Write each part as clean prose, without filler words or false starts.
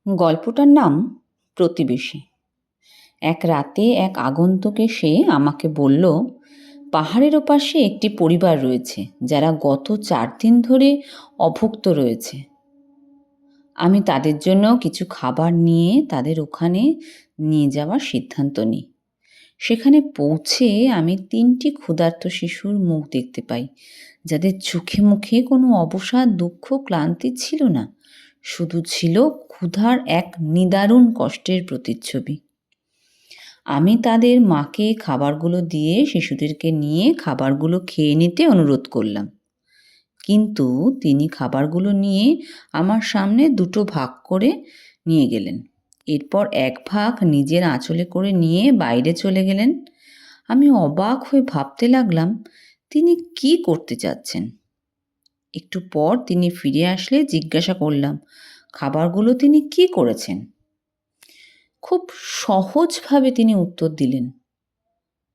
গল্পটার নাম প্রতিবেশী। এক রাতে এক আগন্তুক এসে আমাকে বলল, পাহাড়ের ওপাশে একটি পরিবার রয়েছে যারা গত 4 দিন ধরে অভুক্ত রয়েছে। আমি তাদের জন্য কিছু খাবার নিয়ে তাদের ওখানে নিয়ে যাওয়ার সিদ্ধান্ত নিই। সেখানে পৌঁছে আমি 3টি ক্ষুধার্ত শিশুর মুখ দেখতে পাই, যাদের চোখে মুখে কোনো অবসাদ, দুঃখ, ক্লান্তি ছিল না, শুধু ছিল ক্ষুধার এক নিদারুণ কষ্টের প্রতিচ্ছবি। আমি তাদের মাকে খাবারগুলো দিয়ে শিশুদেরকে নিয়ে খাবারগুলো খেয়ে নিতে অনুরোধ করলাম, কিন্তু তিনি খাবারগুলো নিয়ে আমার সামনে 2টো ভাগ করে নিয়ে গেলেন। এরপর এক ভাগ নিজের আঁচলে করে নিয়ে বাইরে চলে গেলেন। আমি অবাক হয়ে ভাবতে লাগলাম, তিনি কি করতে চাচ্ছেন। একটু পর তিনি ফিরে আসলে জিজ্ঞাসা করলাম, খাবারগুলো তিনি কি করেছেন? খুব সহজভাবে তিনি উত্তর দিলেন,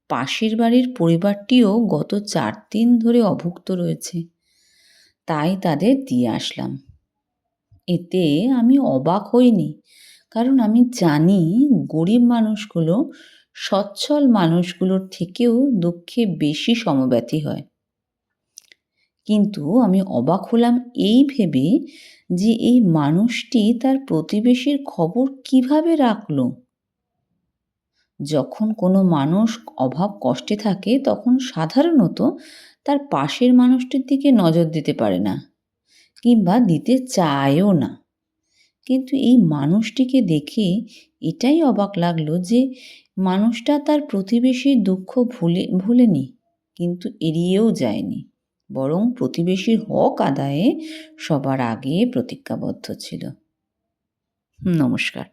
পাশের বাড়ির পরিবারটিও গত 4 দিন ধরে অভুক্ত রয়েছে, তাই তাদের দিয়ে আসলাম। এতে আমি অবাক হইনি, কারণ আমি জানি গরিব মানুষগুলো সচ্ছল মানুষগুলোর থেকেও দুঃখে বেশি সমব্যথী হয়। কিন্তু আমি অবাক হলাম এই ভেবে যে এই মানুষটি তার প্রতিবেশীর খবর কিভাবে রাখলো। যখন কোনো মানুষ অভাব কষ্টে থাকে তখন সাধারণত তার পাশের মানুষটির দিকে নজর দিতে পারে না, কিংবা দিতে চায়ও না। কিন্তু এই মানুষটিকে দেখে এটাই অবাক লাগলো যে মানুষটা তার প্রতিবেশীর দুঃখ ভুলেনি, কিন্তু এড়িয়েও যায়নি, বরং প্রতিবেশীর হক আদায়ে সবার আগে প্রতিজ্ঞাবদ্ধ ছিল। নমস্কার।